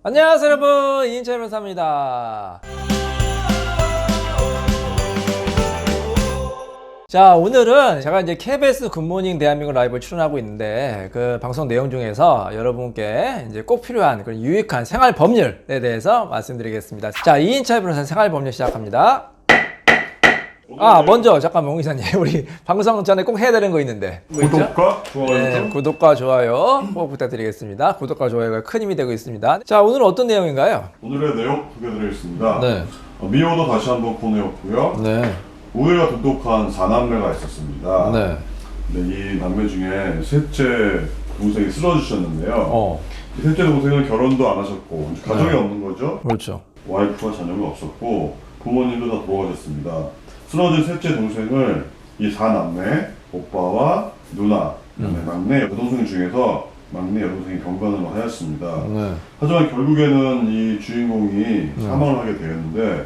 안녕하세요 여러분, 이인철 변호사입니다. 자, 오늘은 제가 이제 KBS 굿모닝 대한민국 라이브 출연하고 있는데 그 방송 내용 중에서 여러분께 이제 꼭 필요한 그런 유익한 생활 법률에 대해서 말씀드리겠습니다. 자, 이인철 변호사 생활 법률 시작합니다. 먼저 잠깐만 옹 이사님, 우리 방송 전에 꼭 해야 되는 거 있는데 구독과 좋아요. 네, 구독과 좋아요 꼭 부탁드리겠습니다. 구독과 좋아요가 큰 힘이 되고 있습니다. 자, 오늘은 어떤 내용인가요? 오늘의 내용 소개드리겠습니다. 네. 미호도 다시 한번 코너였고요. 네. 우애가 돈독한 4남매가 있었습니다. 네. 네, 이 남매 중에 셋째 동생이 쓰러지셨는데요. 이 셋째 동생은 결혼도 안 하셨고 가정이 없는 거죠. 그렇죠. 와이프와 자녀가 없었고 부모님도 다 돌아가셨습니다. 쓰러진 셋째 동생을 이 4남매, 오빠와 누나, 막내 여동생 중에서 막내 여동생이 병간호를 하였습니다. 네. 하지만 결국에는 이 주인공이 사망을 하게 되었는데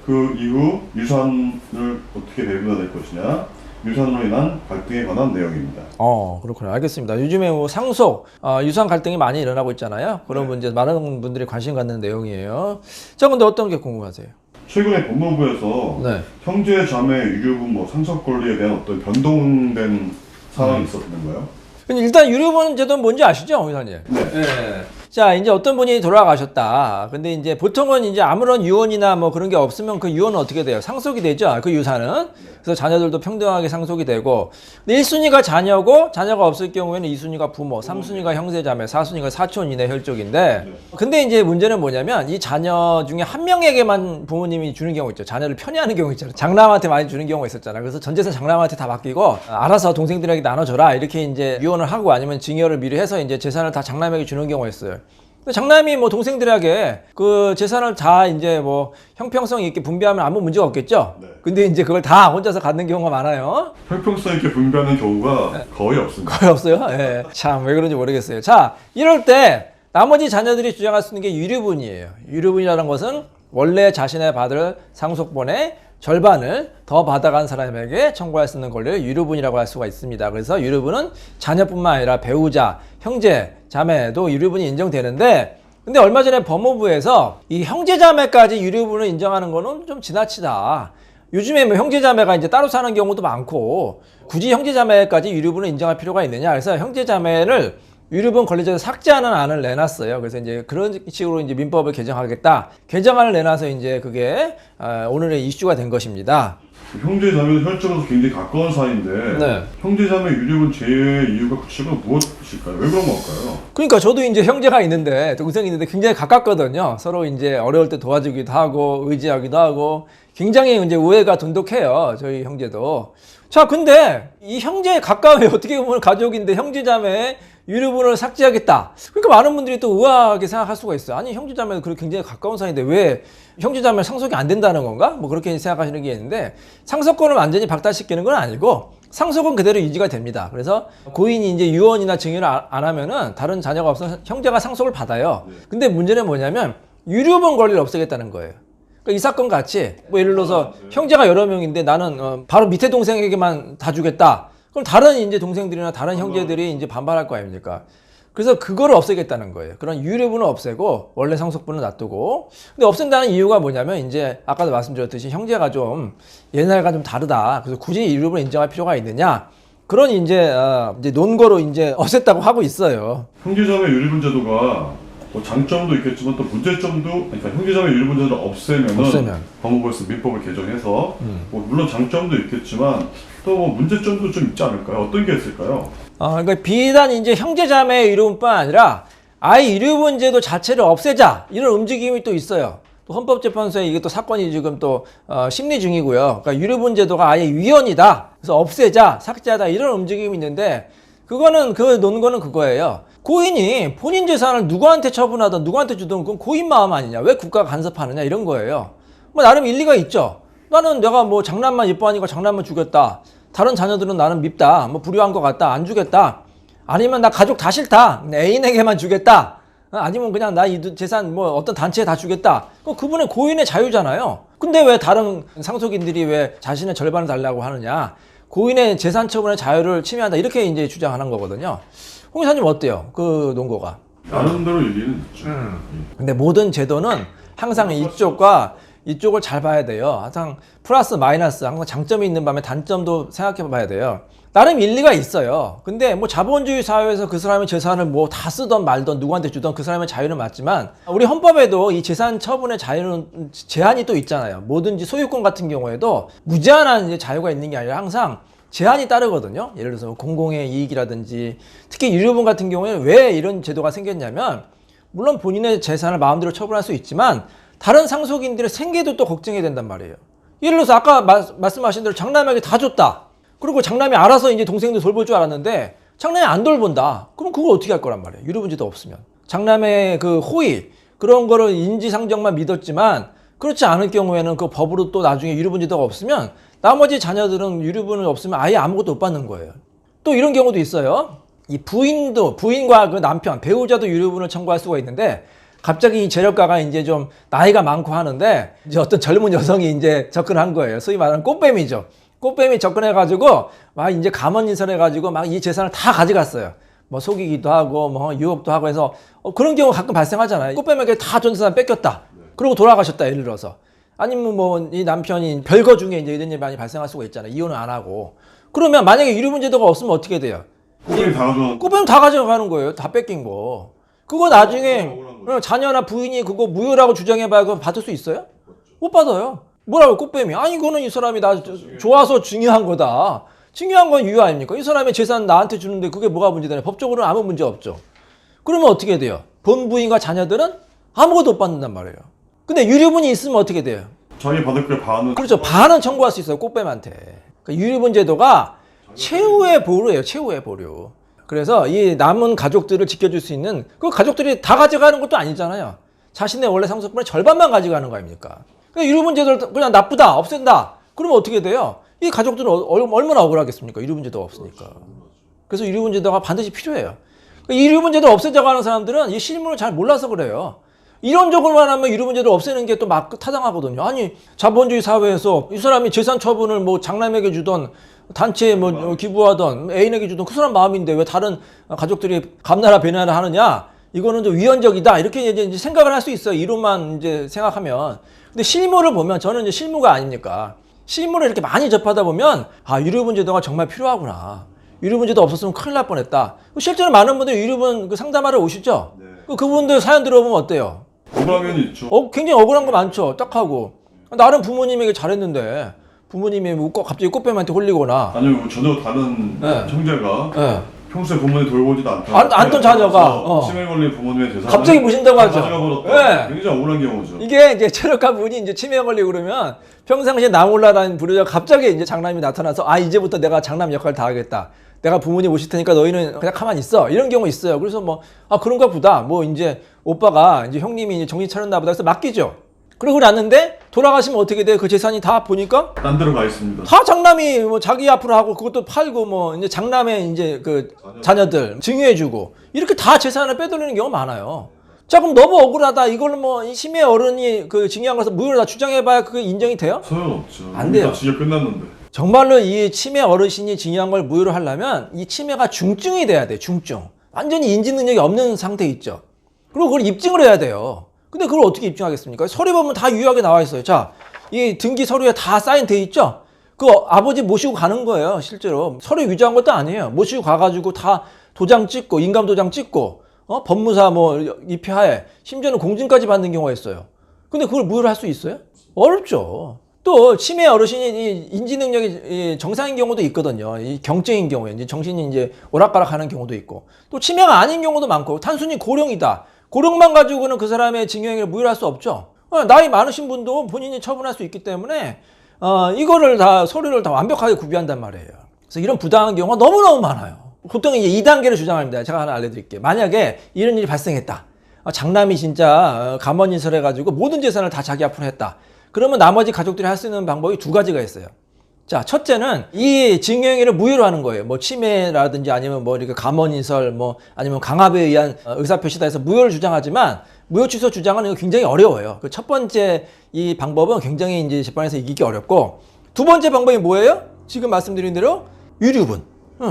그 이후 유산을 어떻게 배분해야 될 것이냐, 유산으로 인한 갈등에 관한 내용입니다. 그렇군요. 알겠습니다. 요즘에 뭐 상속, 유산 갈등이 많이 일어나고 있잖아요. 그런 문제 많은 분들이 관심 갖는 내용이에요. 자, 근데 어떤 게 궁금하세요? 최근에 법무부에서 네. 형제, 자매, 유류분 상속 권리에 대한 어떤 변동된 상황이 있었는가요? 근데 일단 유류분 제도는 뭔지 아시죠, 옹 이사님? 네. 자, 이제 어떤 분이 돌아가셨다. 근데 이제 보통은 이제 아무런 유언이나 뭐 그런 게 없으면 그 유언은 어떻게 돼요? 상속이 되죠, 그 유산은. 그래서 자녀들도 평등하게 상속이 되고. 근데 1순위가 자녀고, 자녀가 없을 경우에는 2순위가 부모, 3순위가 형제자매, 4순위가 사촌 이내 혈족인데. 근데 이제 문제는 뭐냐면 이 자녀 중에 한 명에게만 부모님이 주는 경우 있죠. 자녀를 편애하는 경우 있잖아요. 장남한테 많이 주는 경우가 있었잖아요. 그래서 전 재산 장남한테 다 맡기고 알아서 동생들에게 나눠줘라, 이렇게 이제 유언을 하고 아니면 증여를 미리 해서 이제 재산을 다 장남에게 주는 경우가 있어요. 장남이 뭐 동생들에게 그 재산을 다 이제 뭐 형평성 있게 분배하면 아무 문제가 없겠죠? 네. 근데 이제 그걸 다 혼자서 갖는 경우가 많아요. 형평성 있게 분배하는 경우가 거의 없습니다. 거의 없어요. 예. 참, 왜 그런지 모르겠어요. 자, 이럴 때 나머지 자녀들이 주장할 수 있는 게 유류분이에요. 유류분이라는 것은 원래 자신의 받을 상속분의 절반을 더 받아간 사람에게 청구할 수 있는 권리를 유류분이라고 할 수가 있습니다. 그래서 유류분은 자녀뿐만 아니라 배우자, 형제, 자매도 유류분이 인정되는데, 근데 얼마 전에 법무부에서 이 형제자매까지 유류분을 인정하는 거는 좀 지나치다. 요즘에 뭐 형제자매가 이제 따로 사는 경우도 많고 굳이 형제자매까지 유류분을 인정할 필요가 있느냐. 그래서 형제자매를 유류분 권리자에서 삭제하는 안을 내놨어요. 그래서 이제 그런 식으로 이제 민법을 개정하겠다. 개정안을 내놔서 이제 그게 오늘의 이슈가 된 것입니다. 형제자매는 혈족으로서 굉장히 가까운 사이인데 네. 형제자매 유류분 제외의 이유가 구체적으로 무엇일까요? 왜 그런 걸까요? 그러니까 저도 이제 형제가 있는데, 동생이 있는데 굉장히 가깝거든요. 서로 이제 어려울 때 도와주기도 하고 의지하기도 하고 굉장히 이제 우애가 돈독해요, 저희 형제도. 자, 근데 이 형제에 가까워요. 어떻게 보면 가족인데 형제자매 유류분을 삭제하겠다. 그러니까 많은 분들이 또 의아하게 생각할 수가 있어요. 아니, 형제자매도 그렇게 굉장히 가까운 사이인데 왜 형제자매 상속이 안 된다는 건가? 뭐 그렇게 생각하시는 게 있는데, 상속권을 완전히 박탈시키는 건 아니고 상속은 그대로 유지가 됩니다. 그래서 고인이 이제 유언이나 증여를 안 하면은 다른 자녀가 없어서 형제가 상속을 받아요. 근데 문제는 뭐냐면 유류분 권리를 없애겠다는 거예요. 그러니까 이 사건 같이 뭐 예를 들어서 형제가 여러 명인데 나는 바로 밑에 동생에게만 다 주겠다. 그럼 다른 이제 동생들이나 다른 형제들이 이제 반발할 거 아닙니까? 그래서 그거를 없애겠다는 거예요. 그런 유류분을 없애고 원래 상속분을 놔두고. 근데 없앤다는 이유가 뭐냐면 이제 아까도 말씀드렸듯이 형제가 좀 옛날과 좀 다르다. 그래서 굳이 유류분을 인정할 필요가 있느냐? 그런 이제 논거로 이제 없앴다고 하고 있어요. 형제자매 유류분 제도가 뭐 장점도 있겠지만 또 문제점도, 그러니까 형제자매 유류분 제도를 없애면 법무부에서 민법을 개정해서 뭐 물론 장점도 있겠지만 또 뭐 문제점도 좀 있지 않을까요? 어떤 게 있을까요? 그러니까 비단 이제 형제자매 유류분뿐 아니라 아예 유류분 제도 자체를 없애자, 이런 움직임이 또 있어요. 또 헌법재판소에 이게 또 사건이 지금 또 심리 중이고요. 그러니까 유류분 제도가 아예 위헌이다. 그래서 없애자, 삭제하다, 이런 움직임이 있는데, 그거는 그 논거는 그거예요. 고인이 본인 재산을 누구한테 처분하든 누구한테 주든 그건 고인 마음 아니냐, 왜 국가가 간섭하느냐, 이런 거예요. 뭐 나름 일리가 있죠. 나는 내가 뭐 장남만 이뻐하니까 장남만 주겠다. 다른 자녀들은 나는 밉다. 뭐 불효한 것 같다. 안 주겠다. 아니면 나 가족 다 싫다. 애인에게만 주겠다. 아니면 그냥 나 이 재산 뭐 어떤 단체에 다 주겠다. 그분의 고인의 자유잖아요. 근데 왜 다른 상속인들이 왜 자신의 절반을 달라고 하느냐. 고인의 재산 처분의 자유를 침해한다. 이렇게 이제 주장하는 거거든요. 홍 이사님 어때요? 그 논거가? 나름대로 일리는 있죠. 근데 모든 제도는 항상 이쪽과 이쪽을 잘 봐야 돼요. 항상 플러스 마이너스, 항상 장점이 있는 반면 단점도 생각해 봐야 돼요. 나름 일리가 있어요. 근데 뭐 자본주의 사회에서 그 사람의 재산을 뭐 다 쓰던 말던 누구한테 주던 그 사람의 자유는 맞지만 우리 헌법에도 이 재산 처분의 자유는 제한이 또 있잖아요. 뭐든지 소유권 같은 경우에도 무제한한 이제 자유가 있는 게 아니라 항상 제한이 따르거든요. 예를 들어서 공공의 이익이라든지 특히 유류분 같은 경우에 왜 이런 제도가 생겼냐면 물론 본인의 재산을 마음대로 처분할 수 있지만 다른 상속인들의 생계도 또 걱정해야 된단 말이에요. 예를 들어서 아까 말씀하신 대로 장남에게 다 줬다. 그리고 장남이 알아서 이제 동생도 돌볼 줄 알았는데 장남이 안 돌본다. 그럼 그걸 어떻게 할 거란 말이에요. 유류분제도 없으면. 장남의 그 호의 그런 거를 인지상정만 믿었지만 그렇지 않을 경우에는 그 법으로 또 나중에 유류분제도가 없으면 나머지 자녀들은 유류분이 없으면 아예 아무것도 못 받는 거예요. 또 이런 경우도 있어요. 이 부인과 그 남편, 배우자도 유류분을 청구할 수가 있는데 갑자기 이 재력가가 이제 좀 나이가 많고 하는데 이제 어떤 젊은 여성이 이제 접근한 거예요. 소위 말하는 꽃뱀이죠. 꽃뱀이 접근해가지고 막 이제 감언인설해가지고 막 이 재산을 다 가져갔어요. 뭐 속이기도 하고 뭐 유혹도 하고 해서 그런 경우 가끔 발생하잖아요. 꽃뱀에게 다 전 재산 뺏겼다. 그리고 돌아가셨다. 예를 들어서. 아니면 뭐 이 남편이 별거 중에 이제 이런 일이 많이 발생할 수가 있잖아요. 이혼을 안 하고. 그러면 만약에 유류분제도가 없으면 어떻게 돼요? 꽃뱀이 다 가져가는 꽃뱀 다 가져가는 거예요. 다 뺏긴 거. 그거 나중에 자녀나 부인이 그거 무효라고 주장해봐야 그거 받을 수 있어요? 못 받아요. 뭐라고 꽃뱀이? 아니 이거는 이 사람이 나 좋아서 중요한 거다. 중요한 건 유효 아닙니까? 이 사람의 재산 나한테 주는데 그게 뭐가 문제되냐? 법적으로는 아무 문제 없죠. 그러면 어떻게 돼요? 본 부인과 자녀들은 아무것도 못 받는단 말이에요. 근데 유류분이 있으면 어떻게 돼요? 자기 받을 게 반은 그렇죠. 반은 청구할 수 있어요. 꽃뱀한테. 그러니까 유류분 제도가 최후의 보루예요. 최후의 보루. 그래서 이 남은 가족들을 지켜줄 수 있는 그 가족들이 다 가져가는 것도 아니잖아요. 자신의 원래 상속분의 절반만 가져가는 거 아닙니까? 그러니까 유류분 제도를 그냥 나쁘다, 없앤다. 그러면 어떻게 돼요? 이 가족들은 얼마나 억울하겠습니까? 유류분 제도가 없으니까. 그래서 유류분 제도가 반드시 필요해요. 그러니까 유류분 제도 없애져가는 사람들은 이 실물을 잘 몰라서 그래요. 이론적으로만 하면 유류분제를 없애는 게 또 막 타당하거든요. 아니 자본주의 사회에서 이 사람이 재산 처분을 뭐 장남에게 주던 단체에 뭐 기부하던 애인에게 주던 그 사람 마음인데 왜 다른 가족들이 감나라 배나라 하느냐? 이거는 좀 위헌적이다. 이렇게 이제 생각을 할 수 있어요. 이론만 이제 생각하면. 근데 실무를 보면 저는 이제 실무가 아닙니까? 실무를 이렇게 많이 접하다 보면 아 유류분제도가 정말 필요하구나. 유류분제도 없었으면 큰일 날 뻔했다. 실제로 많은 분들이 유류분 그 상담하러 오시죠? 네. 그분들 사연 들어보면 어때요? 억울한 면이 있죠. 굉장히 억울한 거 많죠. 딱 하고 나름 부모님에게 잘했는데 부모님이 뭐 갑자기 꽃뱀한테 홀리거나 아니면 전혀 다른 형제가 네. 평소에 부모님 돌보지도 않던 않던 자녀가 치매 걸린 부모님의 재산을 갑자기 모신다고 하죠. 가져가 버렸다. 네. 굉장히 억울한 경우죠. 이게 이제 체력가 분이 이제 치매 걸리고 그러면 평상시에 나몰라라는 부르자 갑자기 이제 장남이 나타나서 아 이제부터 내가 장남 역할을 다 하겠다. 내가 부모님 모실 테니까 너희는 그냥 가만히 있어. 이런 경우 있어요. 그래서 뭐 그런가 보다. 뭐 이제 오빠가 이제 형님이 이제 정신 차렸나 보다 해서 맡기죠. 그러고 났는데 돌아가시면 어떻게 돼요? 그 재산이 다 보니까 딴 데로 가 있습니다. 다 장남이 뭐 자기 앞으로 하고 그것도 팔고 뭐 이제 장남의 이제 그 자녀들 증여해주고 이렇게 다 재산을 빼돌리는 경우가 많아요. 자 그럼 너무 억울하다. 이걸로 뭐 치매 어른이 그 증여한 것을 무효로 다 주장해봐야 그게 인정이 돼요? 소용없죠. 안 돼요. 진짜 끝났는데. 정말로 이 치매 어르신이 증여한 걸 무효로 하려면 이 치매가 중증이 돼야 돼. 중증. 완전히 인지 능력이 없는 상태 있죠. 그리고 그걸 입증을 해야 돼요. 근데 그걸 어떻게 입증하겠습니까? 서류 보면 다 유효하게 나와 있어요. 자, 이 등기 서류에 다 사인돼 있죠? 그 아버지 모시고 가는 거예요. 실제로. 서류 위조한 것도 아니에요. 모시고 가가지고 다 도장 찍고 인감 도장 찍고 법무사 뭐 입회하에 심지어는 공증까지 받는 경우가 있어요. 근데 그걸 무효로 할 수 있어요? 어렵죠. 또 치매 어르신이 인지 능력이 정상인 경우도 있거든요. 이 경증인 경우에 이제 정신이 이제 오락가락하는 경우도 있고 또 치매가 아닌 경우도 많고 단순히 고령이다. 고령만 가지고는 그 사람의 증여행위를 무효로 할 수 없죠. 나이 많으신 분도 본인이 처분할 수 있기 때문에 이거를 다 서류를 다 완벽하게 구비한단 말이에요. 그래서 이런 부당한 경우가 너무너무 많아요. 보통 이제 2단계를 주장합니다. 제가 하나 알려드릴게요. 만약에 이런 일이 발생했다. 장남이 진짜 감언인설해가지고 모든 재산을 다 자기 앞으로 했다. 그러면 나머지 가족들이 할 수 있는 방법이 두 가지가 있어요. 자, 첫째는 이 증여행위를 무효로 하는 거예요. 뭐 치매라든지 아니면 뭐 이렇게 감언인설 뭐 아니면 강압에 의한 의사표시다 해서 무효를 주장하지만 무효 취소 주장은 이거 굉장히 어려워요. 그 첫 번째 이 방법은 굉장히 이제 재판에서 이기기 어렵고 두 번째 방법이 뭐예요? 지금 말씀드린 대로 유류분.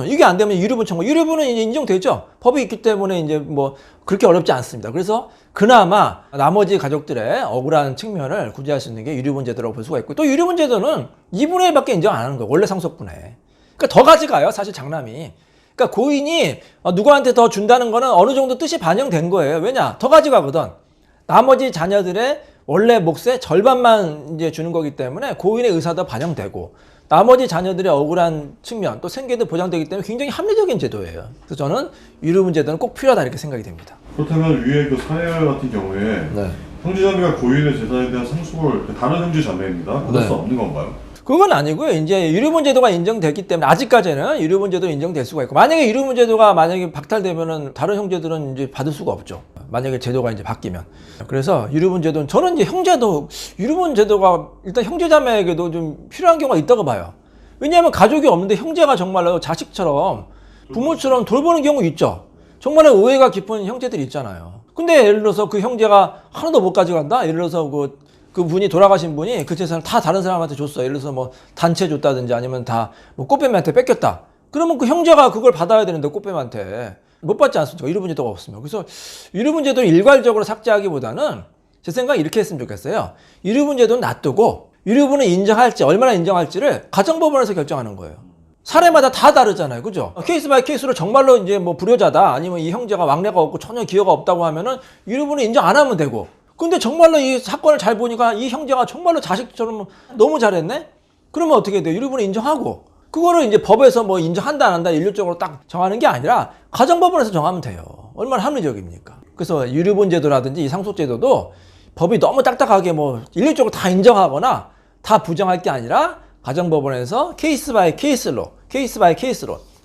이게 안 되면 유류분 청구. 유류분은 이제 인정되죠. 법이 있기 때문에 이제 뭐 그렇게 어렵지 않습니다. 그래서 그나마 나머지 가족들의 억울한 측면을 구제할 수 있는 게 유류분 제도라고 볼 수가 있고, 또 유류분 제도는 2분의 1밖에 인정 안 하는 거예요. 원래 상속분에. 그러니까 더 가져가요. 사실 장남이. 그러니까 고인이 누구한테 더 준다는 거는 어느 정도 뜻이 반영된 거예요. 왜냐? 더 가져가거든. 나머지 자녀들의 원래 몫의 절반만 이제 주는 거기 때문에 고인의 의사도 반영되고, 나머지 자녀들의 억울한 측면, 또 생계도 보장되기 때문에 굉장히 합리적인 제도예요. 그래서 저는 유류분 제도는 꼭 필요하다 이렇게 생각이 됩니다. 그렇다면 위에 그 사례 같은 경우에 형제자매가 고인의 재산에 대한 상속을 다른 형제자매입니다. 받을 수 없는 건가요? 그건 아니고요. 이제 유류분 제도가 인정됐기 때문에 아직까지는 유류분 제도 인정될 수가 있고, 만약에 유류분 제도가 만약에 박탈되면은 다른 형제들은 이제 받을 수가 없죠. 만약에 제도가 이제 바뀌면. 그래서 유류분 제도는, 저는 이제 형제도 유류분 제도가 일단 형제자매에게도 좀 필요한 경우가 있다고 봐요. 왜냐하면 가족이 없는데 형제가 정말로 자식처럼 부모처럼 돌보는 경우 있죠. 정말로 오해가 깊은 형제들이 있잖아요. 근데 예를 들어서 그 형제가 하나도 못 가져간다? 예를 들어서 그 분이, 돌아가신 분이 그 재산을 다 다른 사람한테 줬어요. 예를 들어서 뭐 단체 줬다든지 아니면 다 뭐 꽃뱀한테 뺏겼다. 그러면 그 형제가 그걸 받아야 되는데 꽃뱀한테 못 받지 않습니까? 유류분 제도가 없으면. 그래서 유류분 제도를 일괄적으로 삭제하기보다는 제 생각에 이렇게 했으면 좋겠어요. 유류분 제도는 놔두고 유류분을 인정할지 얼마나 인정할지를 가정법원에서 결정하는 거예요. 사례마다 다 다르잖아요. 그죠? 케이스 바이 케이스로 정말로 이제 뭐 불효자다, 아니면 이 형제가 왕래가 없고 전혀 기여가 없다고 하면은 유류분을 인정 안 하면 되고, 근데 정말로 이 사건을 잘 보니까 이 형제가 정말로 자식처럼 너무 잘했네? 그러면 어떻게 돼요? 유류분을 인정하고, 그거를 이제 법에서 뭐 인정한다 안 한다 일률적으로 딱 정하는 게 아니라 가정법원에서 정하면 돼요. 얼마나 합리적입니까? 그래서 유류분 제도라든지 이 상속제도도 법이 너무 딱딱하게 뭐 일률적으로 다 인정하거나 다 부정할 게 아니라 가정법원에서 케이스 바이 케이스로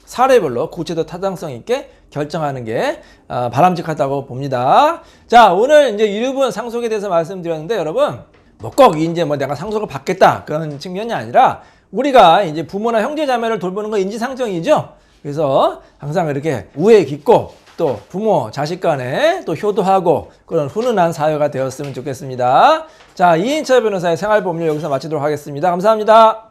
사례별로 구체적 타당성 있게 결정하는 게 바람직하다고 봅니다. 자, 오늘 이제 유류분 상속에 대해서 말씀드렸는데, 여러분 뭐 꼭 이제 뭐 내가 상속을 받겠다 그런 측면이 아니라 우리가 이제 부모나 형제 자매를 돌보는 건 인지상정이죠. 그래서 항상 이렇게 우애 깊고 또 부모 자식 간에 또 효도하고 그런 훈훈한 사회가 되었으면 좋겠습니다. 자, 이인철 변호사의 생활법률 여기서 마치도록 하겠습니다. 감사합니다.